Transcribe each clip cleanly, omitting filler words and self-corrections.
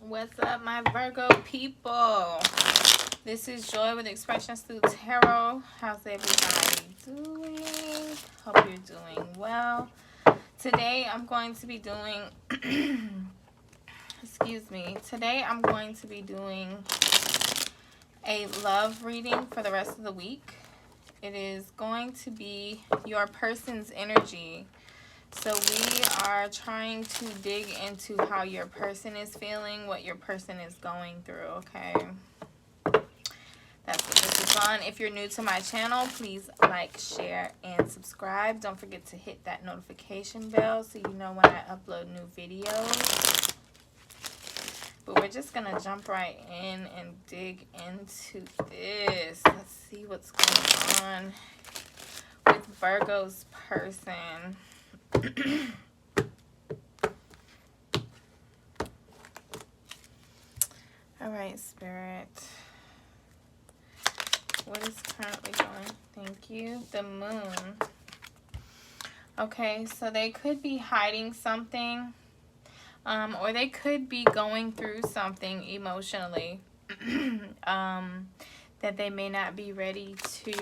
What's up, my Virgo people? This is Joy with Expressions Through Tarot. How's everybody doing? Hope you're doing well. Today I'm going to be doing Today I'm going to be doing a love reading for the rest of the week. It is going to be your person's energy. So we are trying to dig into how your person is feeling, what your person is going through, okay? That's what this is on. If you're new to my channel, please like, share, and subscribe. Don't forget to hit that notification bell so you know when I upload new videos. But we're just going to jump right in and dig into this. Let's see what's going on with Virgo's person. All right, Spirit. What is currently going? Thank you. The moon. Okay, so they could be hiding something, or they could be going through something emotionally that they may not be ready to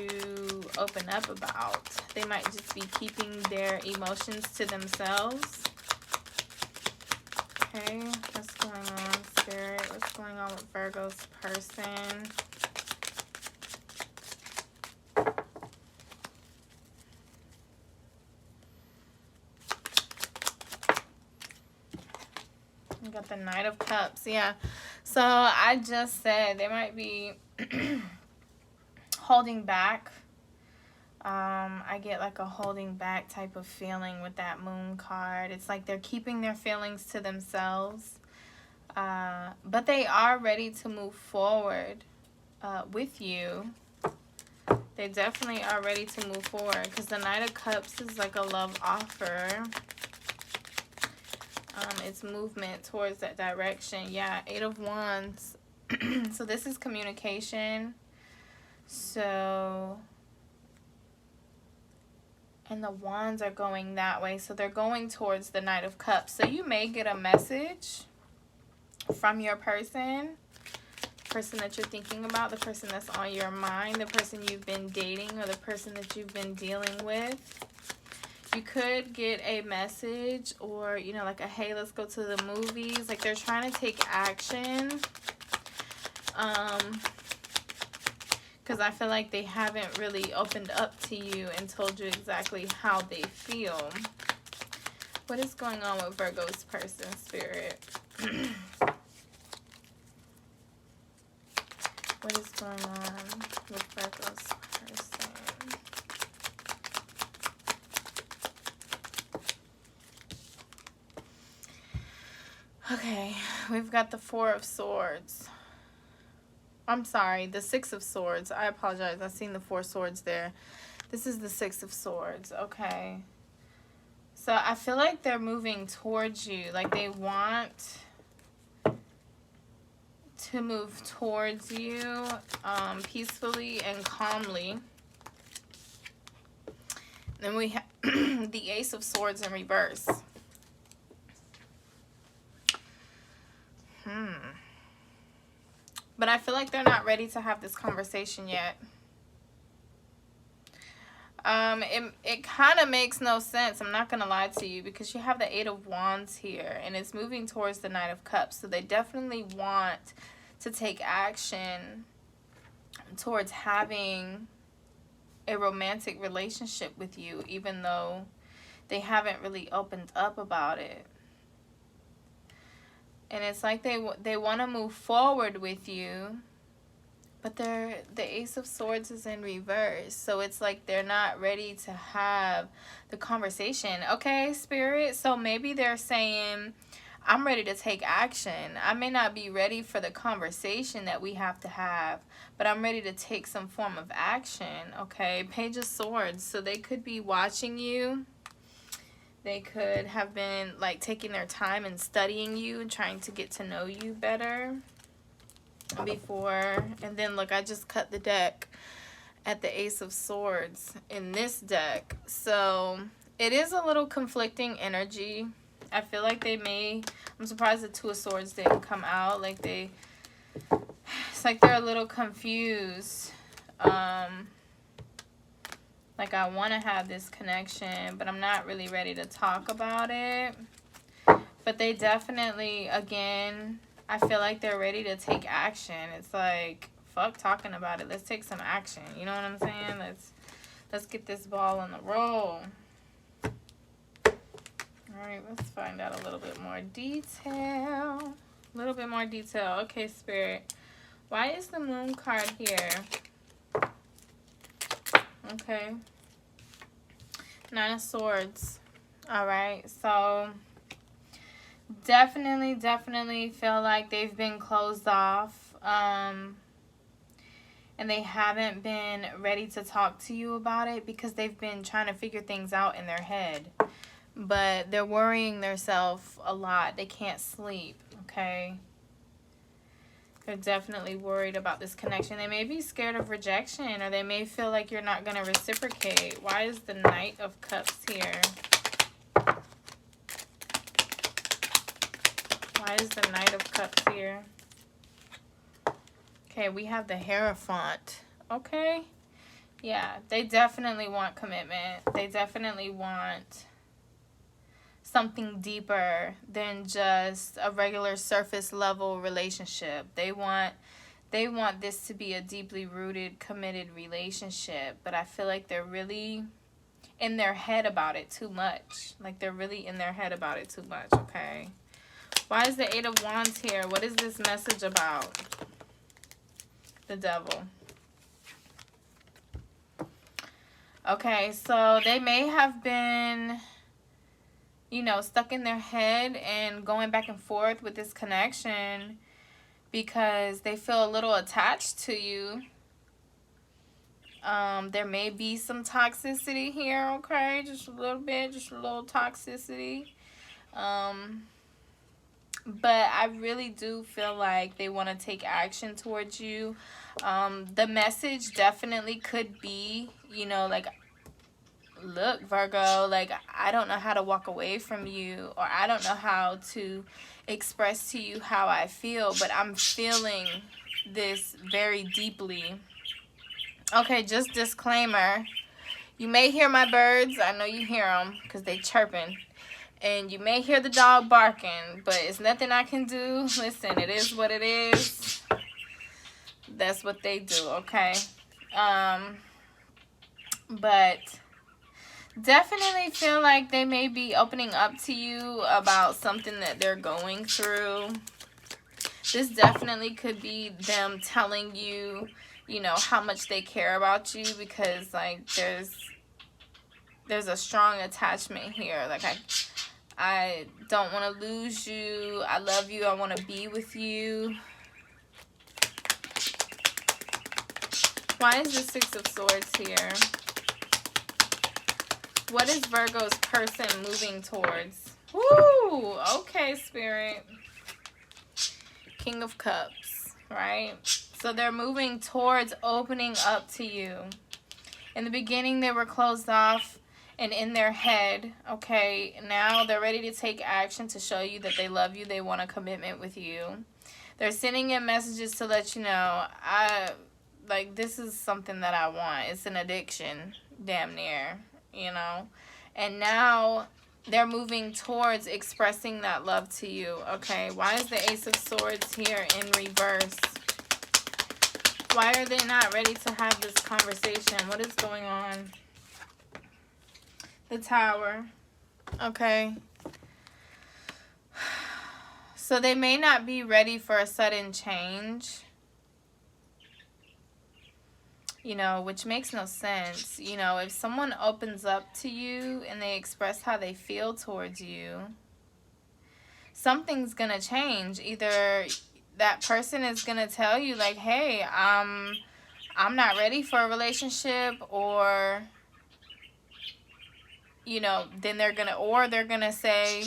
open up about. They might just be keeping their emotions to themselves. Okay, what's going on, Spirit? What's going on with Virgo's person? We got the Knight of Cups. Yeah, so I just said they might be holding back. I get like a holding back type of feeling with that moon card. It's like they're keeping their feelings to themselves. But they are ready to move forward with you. They definitely are ready to move forward because the Knight of Cups is like a love offer. It's movement towards that direction. Yeah, Eight of Wands. So this is communication. So, and the wands are going that way. So they're going towards the Knight of Cups. So you may get a message from your person that you're thinking about, the person that's on your mind, the person you've been dating, or the person that you've been dealing with. You could get a message or, you know, like a, hey, let's go to the movies. Like they're trying to take action. Because I feel like they haven't really opened up to you and told you exactly how they feel. What is going on with Virgo's person, Spirit? What is going on with Virgo's person? Okay, we've got the Four of Swords. I'm sorry, the Six of Swords. I apologize. I've seen the Four Swords there. This is the Six of Swords. Okay. So I feel like they're moving towards you. Like they want to move towards you peacefully and calmly. Then we have the Ace of Swords in reverse. But I feel like they're not ready to have this conversation yet. It kind of makes no sense. I'm not going to lie to you because you have the Eight of Wands here and it's moving towards the Knight of Cups. So they definitely want to take action towards having a romantic relationship with you, even though they haven't really opened up about it. And it's like they want to move forward with you, but the Ace of Swords is in reverse. So it's like they're not ready to have the conversation. Okay, Spirit? So maybe they're saying, I'm ready to take action. I may not be ready for the conversation that we have to have, but I'm ready to take some form of action. Okay, Page of Swords. So they could be watching you. They could have been like taking their time and studying you and trying to get to know you better before. And then look, I just cut the deck at the Ace of Swords in this deck. So it is a little conflicting energy. I feel like they may, I'm surprised the Two of Swords didn't come out. Like it's like they're a little confused. Like I want to have this connection, but I'm not really ready to talk about it. But they definitely, again, I feel like they're ready to take action. It's like, fuck talking about it. Let's take some action. You know what I'm saying? Let's get this ball on the roll. All right, let's find out a little bit more detail. A little bit more detail. Okay, Spirit. Why is the Moon card here? Okay. Nine of Swords. All right, so definitely feel like they've been closed off. And they haven't been ready to talk to you about it because they've been trying to figure things out in their head. But they're worrying themselves a lot. They can't sleep, okay? They're definitely worried about this connection. They may be scared of rejection, or they may feel like you're not going to reciprocate. Why is the Knight of Cups here? Why is the Knight of Cups here? Okay, we have the Hierophant. Okay. Yeah, they definitely want commitment. They definitely want something deeper than just a regular surface level relationship. They want this to be a deeply rooted, committed relationship. But I feel like they're really in their head about it too much. Like they're really in their head about it too much, okay? Why is the Eight of Wands here? What is this message about? The Devil. Okay, so they may have been, you know, stuck in their head and going back and forth with this connection because they feel a little attached to you. There may be some toxicity here, okay? Just a little bit, just a little toxicity. But I really do feel like they want to take action towards you. The message definitely could be, you know, like, look, Virgo, like, I don't know how to walk away from you, or I don't know how to express to you how I feel, but I'm feeling this very deeply. Okay, just disclaimer. You may hear my birds. I know you hear them because they chirping. And you may hear the dog barking, but it's nothing I can do. Listen, it is what it is. That's what they do, okay? But definitely feel like they may be opening up to you about something that they're going through. This definitely could be them telling you, you know, how much they care about you, because like there's a strong attachment here. Like I don't want to lose you. I love you. I want to be with you. Why is the Six of Swords here? What is Virgo's person moving towards? Woo! Okay, Spirit. King of Cups, right? So they're moving towards opening up to you. In the beginning, they were closed off and in their head, okay? Now they're ready to take action to show you that they love you. They want a commitment with you. They're sending in messages to let you know, this is something that I want. It's an addiction, damn near, you know? And now they're moving towards expressing that love to you, okay? Why is the Ace of Swords here in reverse? Why are they not ready to have this conversation? What is going on? The Tower. Okay. So they may not be ready for a sudden change. You know, which makes no sense. You know, if someone opens up to you and they express how they feel towards you, something's gonna change. Either that person is gonna tell you like, hey, I'm not ready for a relationship, or you know, then they're gonna say,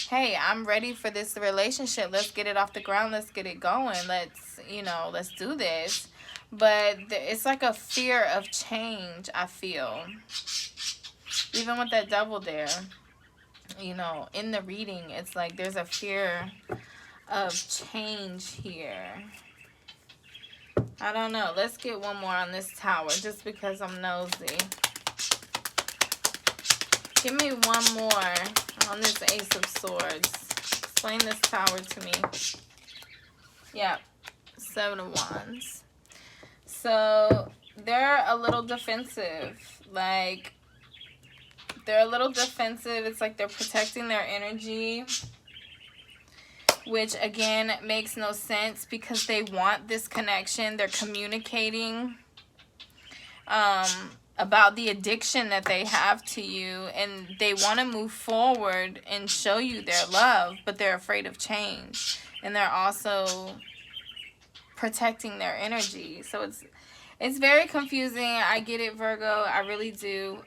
hey, I'm ready for this relationship. Let's get it off the ground. Let's get it going. Let's do this. But it's like a fear of change, I feel. Even with that Devil there. you know, in the reading, it's like there's a fear of change here. I don't know. Let's get one more on this Tower just because I'm nosy. Give me one more on this Ace of Swords. Explain this Tower to me. Yep. 7 of Wands. So they're a little defensive. Like, they're a little defensive. It's like they're protecting their energy, which again makes no sense because they want this connection. They're communicating about the addiction that they have to you, and they want to move forward and show you their love, but they're afraid of change, and they're also protecting their energy. So it's very confusing. I get it, Virgo. I really do.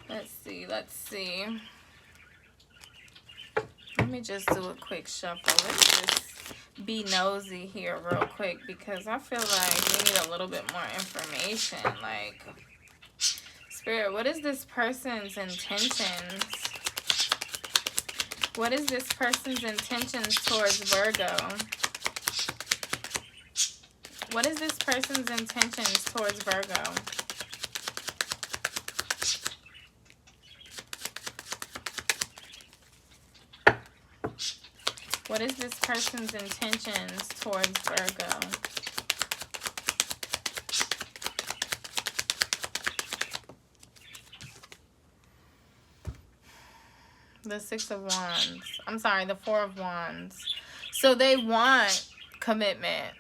Let's see. Let me just do a quick shuffle. Let's just be nosy here real quick because I feel like we need a little bit more information. Like, Spirit, what is this person's intentions? What is this person's intentions towards Virgo? What is this person's intentions towards Virgo? What is this person's intentions towards Virgo? The 6 of Wands. I'm sorry, the 4 of Wands. So they want commitment.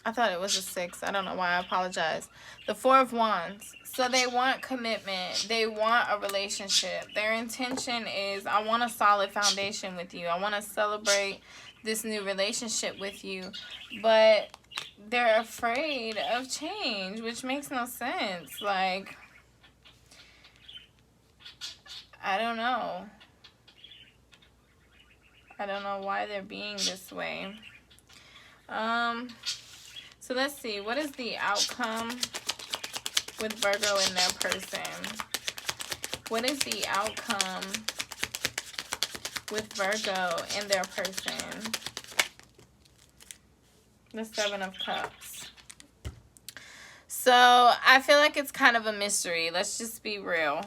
I thought it was a 6. I don't know why. I apologize. The 4 of Wands. So they want commitment. They want a relationship. Their intention is, I want a solid foundation with you. I want to celebrate this new relationship with you. But they're afraid of change, which makes no sense. Like, I don't know. I don't know why they're being this way. So let's see. What is the outcome with Virgo and their person? What is the outcome with Virgo and their person? The 7 of Cups. So I feel like it's kind of a mystery. Let's just be real.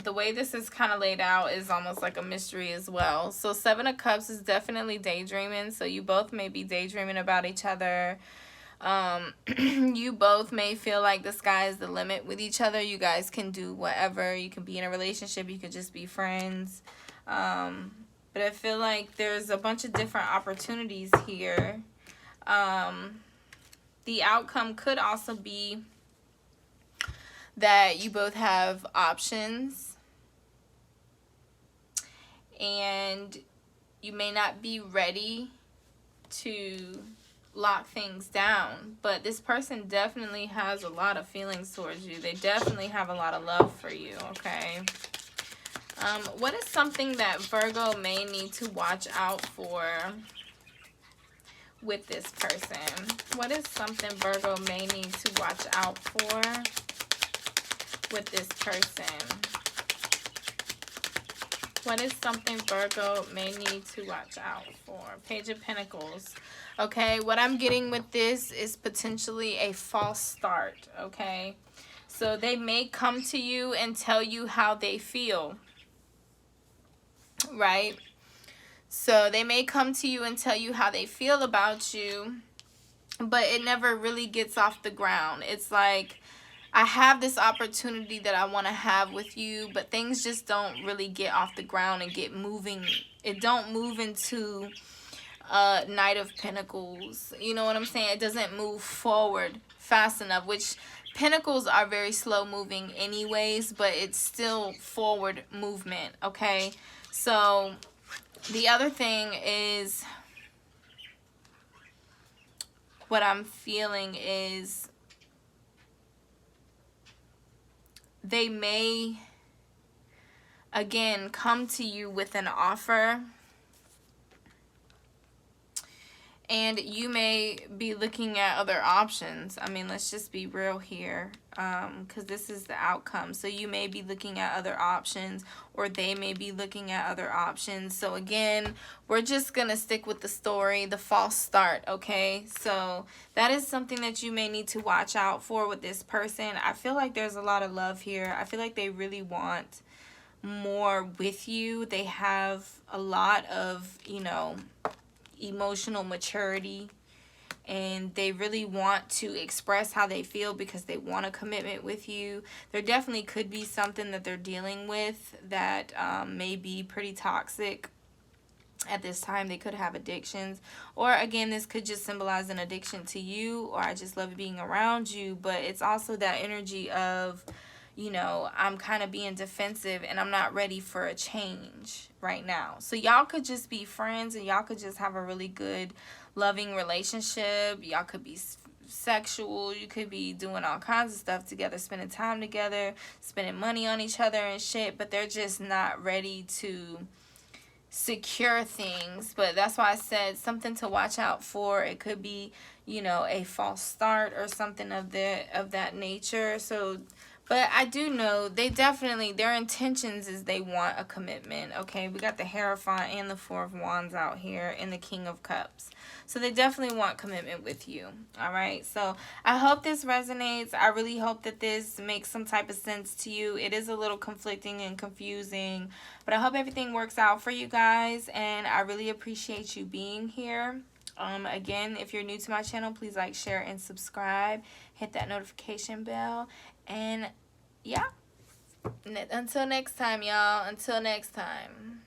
The way this is kind of laid out is almost like a mystery as well. So 7 of Cups is definitely daydreaming. So you both may be daydreaming about each other. You both may feel like the sky is the limit with each other. You guys can do whatever. You can be in a relationship. You could just be friends. But I feel like there's a bunch of different opportunities here. The outcome could also be that you both have options and you may not be ready to lock things down, but this person definitely has a lot of feelings towards you. They definitely have a lot of love for you, okay? What is something that Virgo may need to watch out for with this person? What is something Virgo may need to watch out for with this person? What is something Virgo may need to watch out for? Page of Pentacles. Okay, what I'm getting with this is potentially a false start, okay? So they may come to you and tell you how they feel, right? So they may come to you and tell you how they feel about you, but it never really gets off the ground. It's like, I have this opportunity that I want to have with you, but things just don't really get off the ground and get moving. It don't move into Knight of Pentacles. You know what I'm saying? It doesn't move forward fast enough, which Pentacles are very slow moving anyways, but it's still forward movement, okay? So the other thing is, what I'm feeling is they may, again, come to you with an offer And you may be looking at other options. I mean, let's just be real here, because this is the outcome. So you may be looking at other options, or they may be looking at other options. So again, we're just going to stick with the story, the false start, okay? So that is something that you may need to watch out for with this person. I feel like there's a lot of love here. I feel like they really want more with you. They have a lot of, you know, emotional maturity, and they really want to express how they feel because they want a commitment with you. There definitely could be something that they're dealing with that may be pretty toxic at this time. They could have addictions, or again, this could just symbolize an addiction to you, or I just love being around you. But it's also that energy of, you know, I'm kind of being defensive and I'm not ready for a change right now. So y'all could just be friends, and y'all could just have a really good, loving relationship. Y'all could be sexual. You could be doing all kinds of stuff together, spending time together, spending money on each other and shit, but they're just not ready to secure things. But that's why I said something to watch out for. It could be, you know, a false start or something of that nature. So, but I do know they definitely, their intentions is they want a commitment, okay? We got the Hierophant and the Four of Wands out here and the King of Cups. So they definitely want commitment with you, all right? So I hope this resonates. I really hope that this makes some type of sense to you. It is a little conflicting and confusing, but I hope everything works out for you guys, and I really appreciate you being here. Again, if you're new to my channel, please like, share, and subscribe. Hit that notification bell. And yeah, until next time, y'all. Until next time.